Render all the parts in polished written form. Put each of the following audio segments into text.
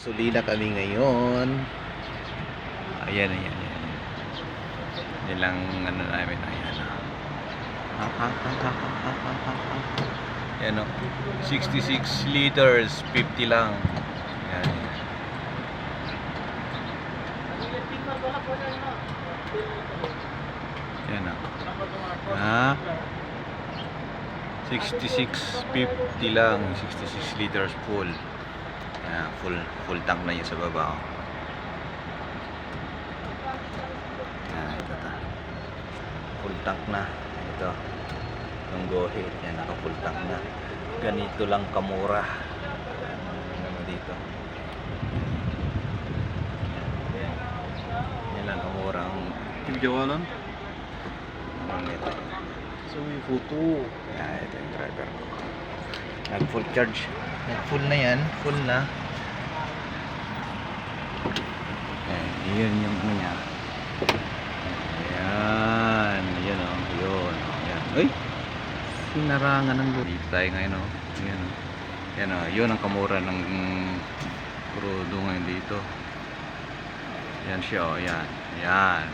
Gasolina kami ngayon. Ayan, ayan, ayan. Yan lang ano namin. Ayan. Ayan o. 66 liters, 50 lang. Ayan. Ayan o. Ha? 66, 50 lang. 66 liters full. Ayan, full tank na yun sa baba. Ayan, ito ta. Full tank na. Ito. Yung Go Ahead. Yan, naka full tank na. Ganito lang kamura. Ano dito. Yan lang kamura ang Jawalan? ano nito. So may photo. Yan, ito yung driver ko. Nag full charge. Nag full na yan. Full na. Ayan, yun yung ano niya. Ayan. Ayan o. Yun. Ayan. Uy! Sinarangan ng lupa. Dito tayo ngayon o. Ayan o. Ayan o. Yun ang kamura ng crudo ngayon dito. Ayan siya o. Ayan. Ayan.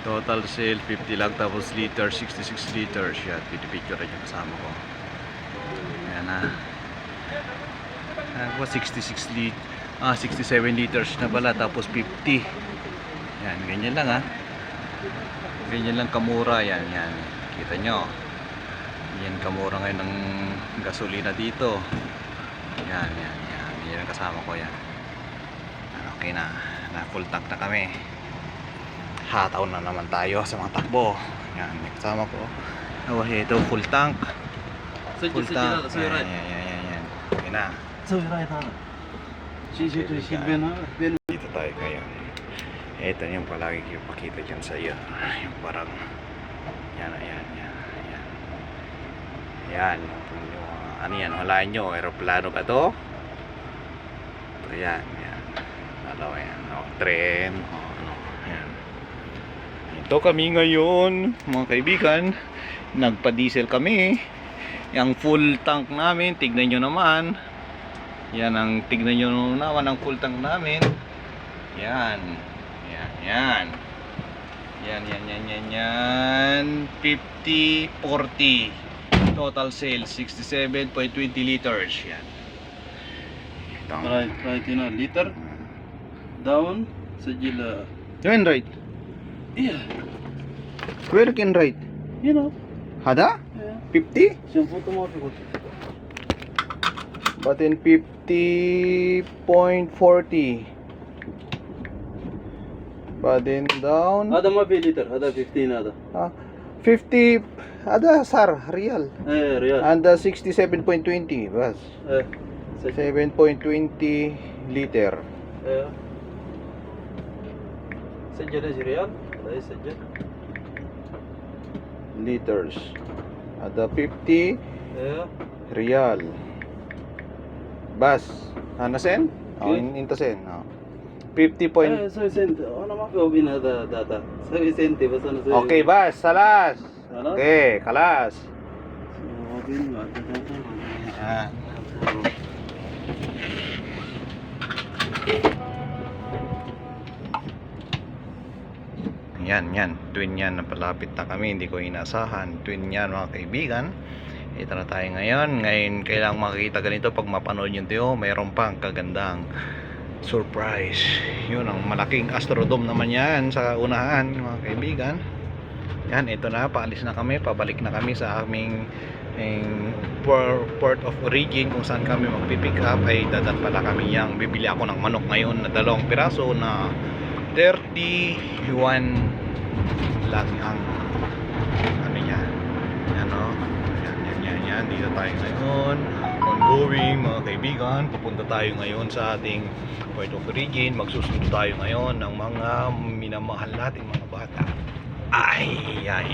Total sale 50 lang. Tapos liter 66 liters. Ayan. Picture rin yung kasama ko. Ayan na. Ako 67 liters na pala, tapos 50. Yan, ganyan lang ha. Ganyan lang kamura yan, yan. Kita nyo. Yan kamura ngayon ng gasolina dito. Yan, yan, yan. Yan ang kasama ko yan. Okay na. Na full tank na kami. Hataw na naman tayo sa mga takbo. Yan, may kasama ko. Oh, ito full tank. Full tank. Yan, yan, yan, yan. Okay na. So right na. Dito tayo ngayon. Ito yung palagi ko pakita dyan sa iyo. Yung parang yan, ayan, yan, ayan. Yan. Yung, ano yan, hulaan nyo. Aeroplano ba to? Ito yan, yan. Alaw yan. O, tren. O, ano, yan. Ito kami ngayon, mga kaibigan. Nagpa-diesel kami. Yung full tank namin, tignan nyo naman. Yan ang tignan nyo naman ang full tank namin. Yan. Yan, yan. Yan, yan, yan, yan, yan. 50, 40. Total sales, 67.20 liters. Yan. Ito ang... Right na liter. Down sa jila. Doon right. Yeah. Where can right? You know. Hada? Yeah. 50? Siyang photo mo ako. But in 50.40. But then down Ada ma liter. Ada 15 ada. 50 ada sar real. Real. And 67.20 bas. 7.20 liter. سجل ايش ريال؟ لا يسجل. Liters. Ada 50 real. Bas. Ano sen? Oh, into sen. Oh. 50 point. سوي سنت. انا ما في وبين هذا داتا. سوي سنتي بس انا سوي. Okay, bas. Salas. خلاص. Okay, kalas. وبين ما داتا. Ah. Yan. Twin yan, napalapit na kami. Hindi ko inaasahan. Twin yan, mga kaibigan. Ito na tayo ngayon. Ngayon, kailangang makikita ganito pag mapanood nyo ito. Mayroon pang kagandang surprise. Yun, ang malaking Astrodome naman yan sa unahan, mga kaibigan. Yan, ito na. Paalis na kami. Pabalik na kami sa aming port of origin kung saan kami magpipick up. Ay dadat pala kami yang bibili ako ng manok ngayon na 2 piraso na 30 yuan lang ang ano niya. Ano? Yan. Dito tayo ngayon. Ongoing, mga kaibigan. Pupunta tayo ngayon sa ating port of origin. Magsusundo tayo ngayon ng mga minamahal nating mga bata. Ay. Yan,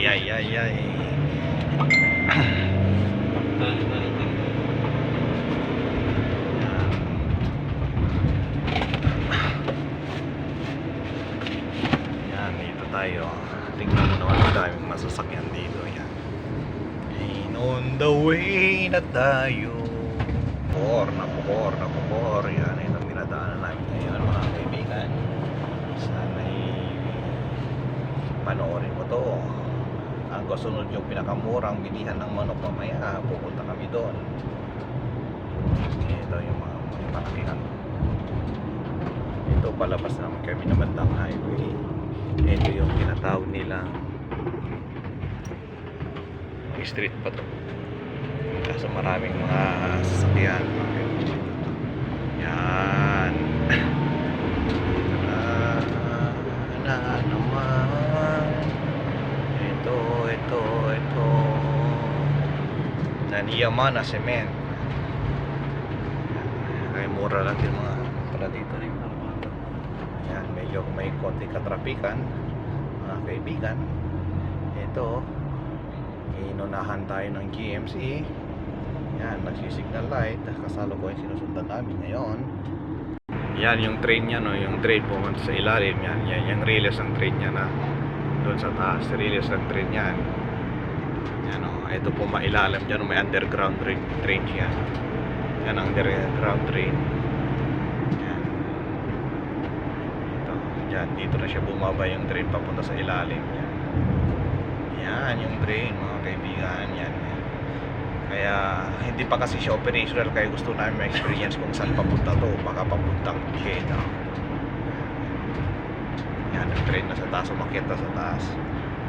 dito tayo. Tingnan mo naman ang daming masasakyan dito. Yan. And on the way na tayo. Pukor. Yan, itong kasunod yung pinakamurang bilihan ng manok mamaya, pupunta kami doon. Ito yung mga malakihan. Ito palabas naman kami na bandang highway. Ito yung tinatawag nilang street pa to. Kaso maraming mga sasakyan. Yan. Na naman. Ito. Naniyama na cement. Ay mura lang din mga pala dito rin. Yan, medyo may konti katrapikan, mga kaibigan. Ito, inunahan tayo ng GMC. Yan, nagsisignal light. Kasalo ko yung sinusundan namin ngayon. Yan yung train niya, no? Yung train pumunta sa ilalim. Yan yung relays ng train niya na doon sa taas. Relays ng train yan. Yan, no? Ito po mailalim dyan. May underground train yan. Yan ang underground train. Yan. Ito. Yan, dito na siya bumaba yung train papunta sa ilalim. Yan yung train, mga kaibigan. Yan. Kaya hindi pa kasi siya operational, kaya gusto namin ma-experience kung saan papunta to. Baka papuntang Jeddah. Yan ang train na sa taas, umakyat na sa taas.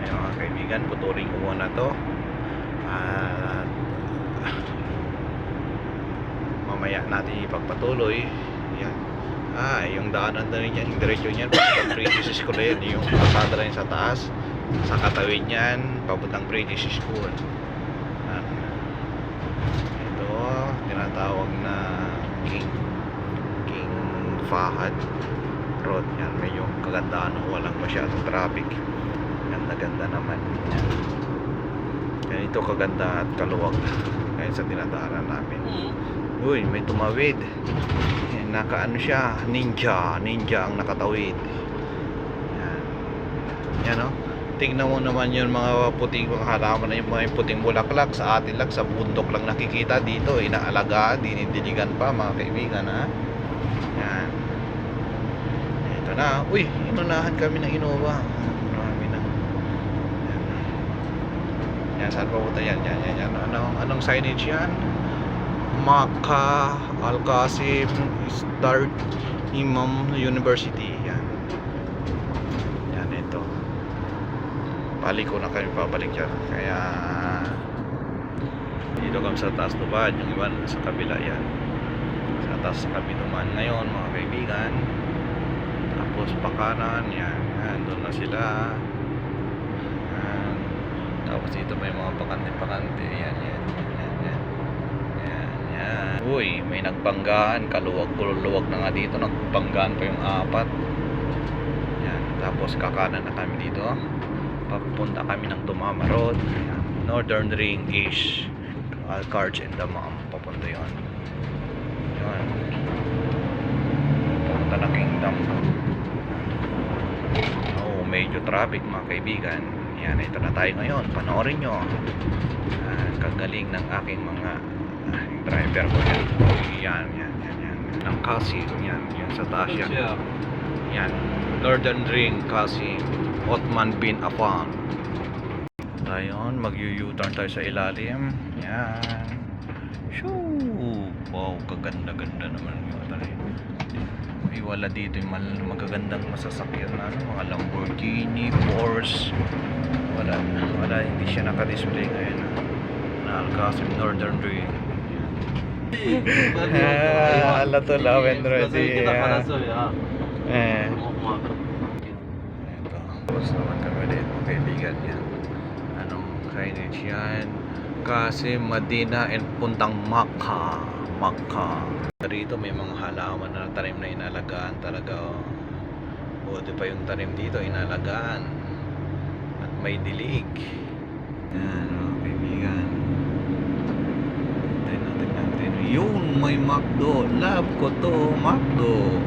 Ayan mga kaibigan, putulin ko muna to. At mamaya natin ipagpatuloy. Yan. Yung daanan na rin yan, yung diretso niyan papuntang British School yan. Yung pasada rin sa taas, sa katawid niyan papuntang British School. Tinatawag na King Fahad Road. Yan, medyo kagandaan, walang masyadong traffic. Ganda naman yan. Ganito kaganda at kaluwag ngayon sa dinadaanan namin. Uy, may tumawid. Nakaano siya, ninja ang nakatawid. Yan o. Tingnan mo naman yun, mga puting mga halaman na yung mga puting bulaklak. Sa atin lang, sa bundok lang nakikita. Dito inaalagaan, dinidiligan pa mga kaibigan, ha. Yan. Ito na. Uy, inunahan kami ng Innova. Marami na. Yan, saan pa punta yan? Yan. Anong signage yan? Makkah Al-Qasim Start Imam University. Yan. Yan, ito. Paliko na kami pabalik dyan. Kaya dito kami sa taas tubad. Yung iba sa kabila yan. Sa taas kami dumaan ngayon mga kaibigan. Tapos pakanan. Yan. Doon na sila. Yan. Tapos dito may mga pakante. Yan. Uy, may nagbanggaan. Kaluwag na nga dito. Nagbanggaan pa yung 4. Yan. Tapos kakanan na kami dito. Papunta kami ng Dumama Road. Northern Ring East Al-Kharj and Dammam. Papunta yun. Papunta na Kingdom. Medyo traffic mga kaibigan. Yan, ito na tayo ngayon. Panoorin nyo. Kagaling ng aking mga driver ko yan. Ng Qasim. Yan sa taas yan. Yan. Northern Ring Qasim. Othman bin Affan. Ayun, mag-u-turn tayo sa ilalim. Yan. Shoo! Wow, kaganda naman yung rin. May wala dito yung magagandang masasakyan na mga Lamborghini, Porsche. Wala, hindi siya naka-display ngayon na Al-Qasim Northern Ring. Ala to lavender ready. Tapos naman kami ulit mga kaibigan yan. Anong signage yan? Kasi Medina and puntang Makkah. Dito may mga halaman na tanim na inalagaan talaga. Buti pa yung tanim dito inalagaan. At may dilig. Yan mga kaibigan. Tingnan. Yun, may McDo. Love ko to, McDo.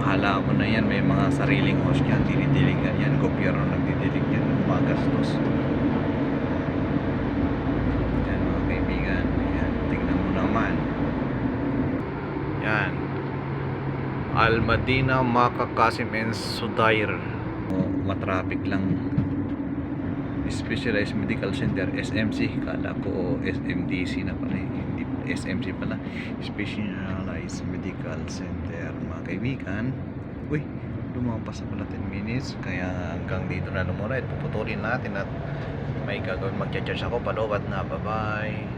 Halaman na yan, may mga sariling host yan, dinidiligan yan, gobyerno nagdidilig yan, magastos. Yan mga kaibigan, yan, tingnan mo naman. Yan, Al-Madina, Makkah, Qasim and Sudair. O matraffic lang. Specialized Medical Center, SMC. Kala ko SMDC na pala. Hindi pala, SMC pala. Specialized Medical Center. Mga kaibigan. Uy, lumampas na pala 10 minutes. Kaya hanggang dito na muna. At puputulin natin at may gagawin. Mag-charge ako. Palawat na. Bye-bye.